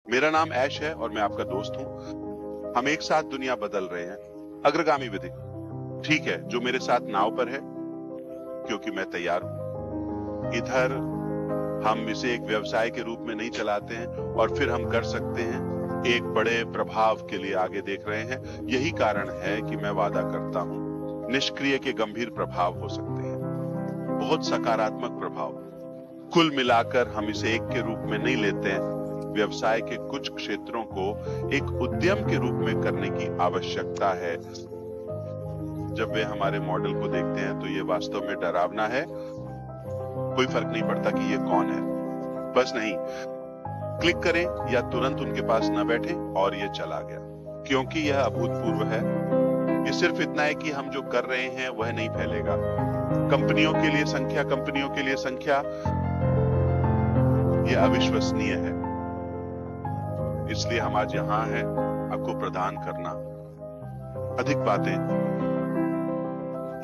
मेरा नाम ऐश है और मैं आपका दोस्त हूं। हम एक साथ दुनिया बदल रहे हैं। अग्रगामी विधि। ठीक है, जो मेरे साथ नाव पर है, क्योंकि मैं तैयार हूं। इधर हम इसे एक व्यवसाय के रूप में नहीं चलाते हैं और फिर हम कर सकते हैं एक बड़े प्रभाव के लिए आगे देख रहे हैं। यही कारण है कि मैं वादा करता हूं, निष्क्रिय के गंभीर प्रभाव हो सकते हैं, बहुत सकारात्मक प्रभाव। कुल मिलाकर हम इसे एक के रूप में नहीं लेते हैं। व्यवसाय के कुछ क्षेत्रों को एक उद्यम के रूप में करने की आवश्यकता है। जब वे हमारे मॉडल को देखते हैं तो ये वास्तव में डरावना है। कोई फर्क नहीं पड़ता कि ये कौन है, बस नहीं क्लिक करें या तुरंत उनके पास न बैठे और ये चला गया, क्योंकि यह अभूतपूर्व है। ये सिर्फ इतना है कि हम जो कर रहे हैं वह नहीं फैलेगा। कंपनियों के लिए संख्या ये अविश्वसनीय है। इसलिए हम आज यहां हैं आपको प्रदान करना अधिक बातें।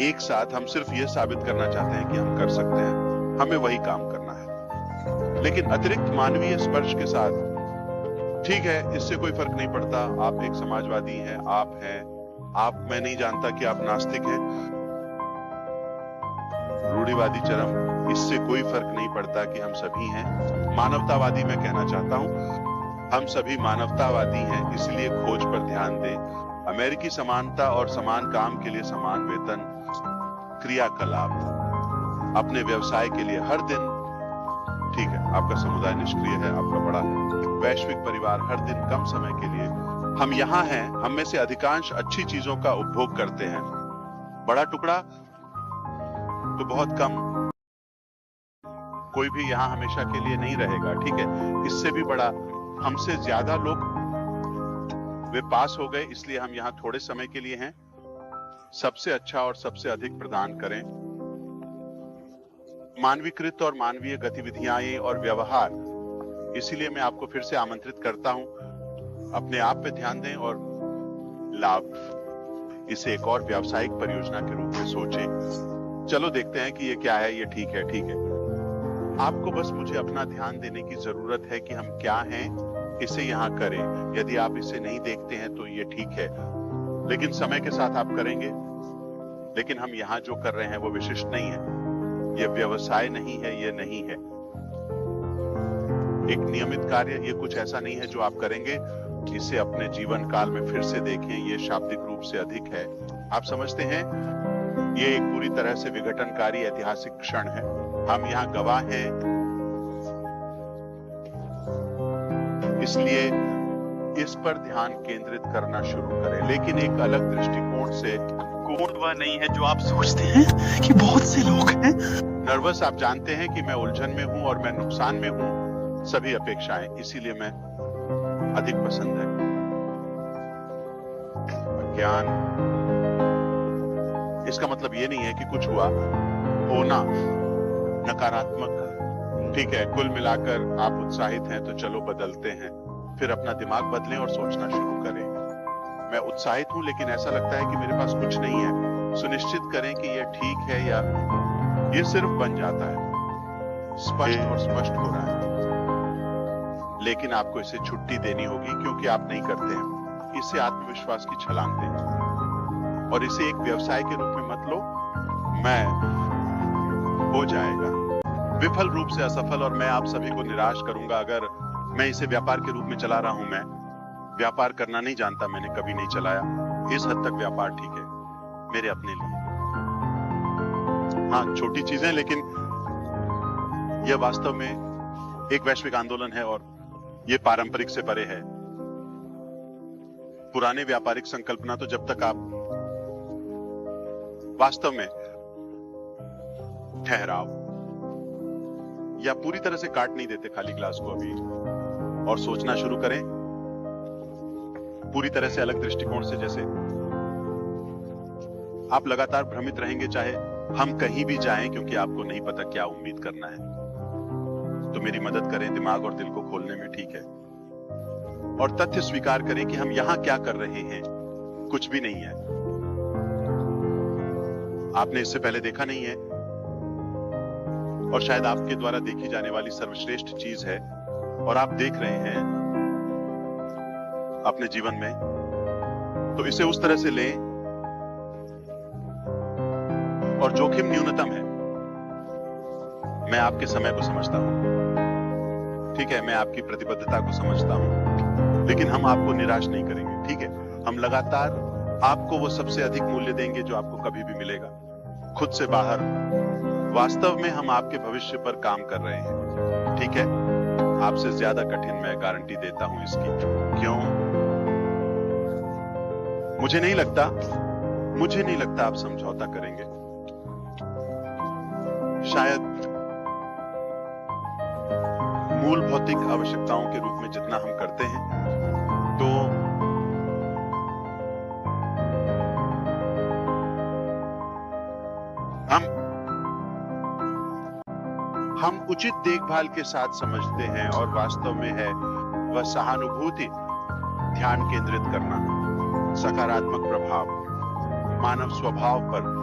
एक साथ हम सिर्फ यह साबित करना चाहते हैं कि हम कर सकते हैं, हमें वही काम करना है, लेकिन अतिरिक्त मानवीय स्पर्श के साथ। ठीक है, इससे कोई फर्क नहीं पड़ता आप एक समाजवादी हैं, मैं नहीं जानता कि आप नास्तिक हैं, रूढ़िवादी चरम, इससे कोई फर्क नहीं पड़ता कि हम सभी हैं मानवतावादी। मैं कहना चाहता हूं हम सभी मानवतावादी हैं, इसलिए खोज पर ध्यान दें। अमेरिकी समानता और समान काम के लिए समान वेतन, क्रियाकलाप अपने व्यवसाय के लिए हर दिन। ठीक है, आपका समुदाय निष्क्रिय है, आपका बड़ा वैश्विक परिवार हर दिन कम समय के लिए। हम यहां हैं, हम में से अधिकांश अच्छी चीजों का उपभोग करते हैं, बड़ा टुकड़ा तो बहुत कम। कोई भी यहां हमेशा के लिए नहीं रहेगा, ठीक है। इससे भी बड़ा, हमसे ज्यादा लोग वे पास हो गए, इसलिए हम यहां थोड़े समय के लिए हैं। सबसे अच्छा और सबसे अधिक प्रदान करें। मानवीकृत और मानवीय गतिविधियां और व्यवहार। इसीलिए मैं आपको फिर से आमंत्रित करता हूं, अपने आप पे ध्यान दें और लाभ। इसे एक और व्यावसायिक परियोजना के रूप में सोचें। चलो देखते हैं कि ये क्या है। ये ठीक है, ठीक है। आपको बस मुझे अपना ध्यान देने की जरूरत है कि हम क्या हैं, इसे यहां करें। यदि आप इसे नहीं देखते हैं तो ये ठीक है, लेकिन समय के साथ आप करेंगे। लेकिन हम यहां जो कर रहे हैं वो विशिष्ट नहीं है, ये व्यवसाय नहीं है, ये नहीं है एक नियमित कार्य। ये कुछ ऐसा नहीं है जो आप करेंगे। इसे अपने जीवन काल में फिर से देखें, ये शाब्दिक रूप से अधिक है। आप समझते हैं, ये एक पूरी तरह से विघटनकारी ऐतिहासिक क्षण है। हम यहां गवाह हैं, इसलिए इस पर ध्यान केंद्रित करना शुरू करें, लेकिन एक अलग दृष्टिकोण से। कोण वह नहीं है जो आप सोचते हैं कि बहुत से लोग हैं। नर्वस, आप जानते हैं कि मैं उलझन में हूं और मैं नुकसान में हूं। सभी अपेक्षाएं, इसीलिए मैं अधिक पसंद है ज्ञान। इसका मतलब ये नहीं है कि कुछ हुआ होना नकारात्मक। ठीक है, कुल मिलाकर आप उत्साहित हैं तो चलो बदलते हैं। फिर अपना दिमाग बदलें और सोचना शुरू करें। मैं उत्साहित हूं, लेकिन ऐसा लगता है कि मेरे पास कुछ नहीं है। सुनिश्चित करें कि यह ठीक है या यह सिर्फ बन जाता है। स्पष्ट और स्पष्ट हो रहा है, लेकिन आपको इसे छुट्टी देनी होगी क्योंकि आप नहीं करते हैं। इसे आत्मविश्वास की छलांग दें और इसे एक व्यवसाय के रूप में मत लो। मैं हो जाएगा विफल रूप से असफल, और मैं आप सभी को निराश करूंगा अगर मैं इसे व्यापार के रूप में चला रहा हूं। मैं व्यापार करना नहीं जानता, मैंने कभी नहीं चलाया। इस हद तक व्यापार ठीक है मेरे अपने लिए। हाँ, छोटी चीजें, लेकिन यह वास्तव में एक वैश्विक आंदोलन है और यह पारंपरिक से परे है। पुराने व्यापारिक संकल्पना तो जब तक आप वास्तव में ठहराव या पूरी तरह से काट नहीं देते खाली ग्लास को अभी और सोचना शुरू करें पूरी तरह से अलग दृष्टिकोण से। जैसे आप लगातार भ्रमित रहेंगे चाहे हम कहीं भी जाएं, क्योंकि आपको नहीं पता क्या उम्मीद करना है। तो मेरी मदद करें दिमाग और दिल को खोलने में, ठीक है। और तथ्य स्वीकार करें कि हम यहां क्या कर रहे हैं, कुछ भी नहीं है। आपने इससे पहले देखा नहीं है और शायद आपके द्वारा देखी जाने वाली सर्वश्रेष्ठ चीज है, और आप देख रहे हैं अपने जीवन में, तो इसे उस तरह से लें और जोखिम न्यूनतम है। मैं आपके समय को समझता हूं, ठीक है, मैं आपकी प्रतिबद्धता को समझता हूं, लेकिन हम आपको निराश नहीं करेंगे, ठीक है। हम लगातार आपको वो सबसे अधिक मूल्य देंगे जो आपको कभी भी मिलेगा, खुद से बाहर। वास्तव में हम आपके भविष्य पर काम कर रहे हैं, ठीक है। आपसे ज्यादा कठिन मैं गारंटी देता हूं इसकी। क्यों? मुझे नहीं लगता आप समझौता करेंगे। शायद मूल भौतिक आवश्यकताओं के रूप में जितना हम करते हैं, तो हम उचित देखभाल के साथ समझते हैं, और वास्तव में है वह सहानुभूति, ध्यान केंद्रित करना, सकारात्मक प्रभाव, मानव स्वभाव पर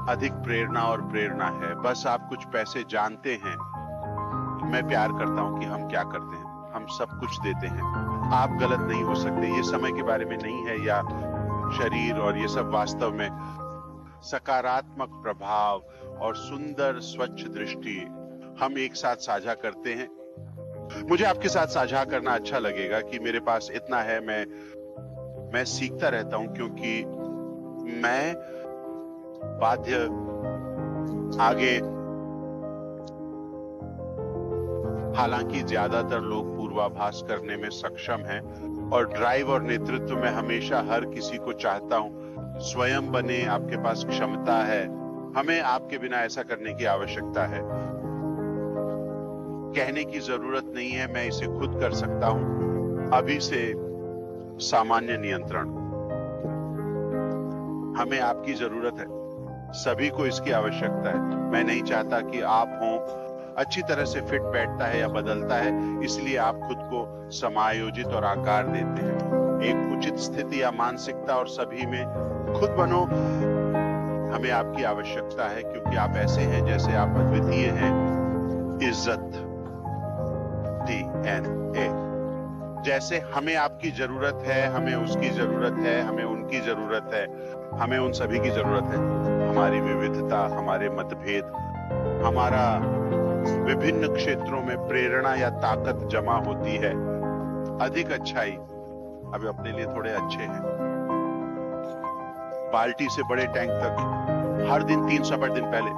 अधिक प्रेरणा और प्रेरणा है। बस आप कुछ पैसे जानते हैं। मैं प्यार करता हूं कि हम क्या करते हैं, हम सब कुछ देते हैं। आप गलत नहीं हो सकते। ये समय के बारे में नहीं है या शरीर और ये सब, वास्तव में सकारात्मक प्रभाव और सुंदर स्वच्छ दृष्टि हम एक साथ साझा करते हैं। मुझे आपके साथ साझा करना अच्छा लगेगा कि मेरे पास इतना है। मैं सीखता रहता हूं, क्योंकि मैं बाध्य आगे, हालांकि ज्यादातर लोग पूर्वाभास करने में सक्षम हैं, और ड्राइव और नेतृत्व में हमेशा हर किसी को चाहता हूं स्वयं बने। आपके पास क्षमता है, हमें आपके बिना ऐसा करने की आवश्यकता है। कहने की जरूरत नहीं है, मैं इसे खुद कर सकता हूं। अभी से सामान्य नियंत्रण। हमें आपकी जरूरत है, सभी को इसकी आवश्यकता है। मैं नहीं चाहता कि आप हों। अच्छी तरह से फिट बैठता है या बदलता है, इसलिए आप खुद को समायोजित और आकार देते हैं। एक उचित स्थिति या मानसिकता, और सभी में खुद बनो। हमें आपकी आवश्यकता है, क्योंकि आप ऐसे हैं जैसे आप अद्वितीय हैं। इज्जत, DNA। जैसे हमें आपकी जरूरत है, हमें उसकी जरूरत है, हमें उनकी जरूरत है, हमें उन सभी की जरूरत है। हमारी विविधता, हमारे मतभेद, हमारा विभिन्न क्षेत्रों में प्रेरणा या ताकत जमा होती है। अधिक अच्छाई, अभी अपने लिए थोड़े अच्छे हैं। बाल्टी से बड़े टैंक तक, हर दिन 300 दिन पहले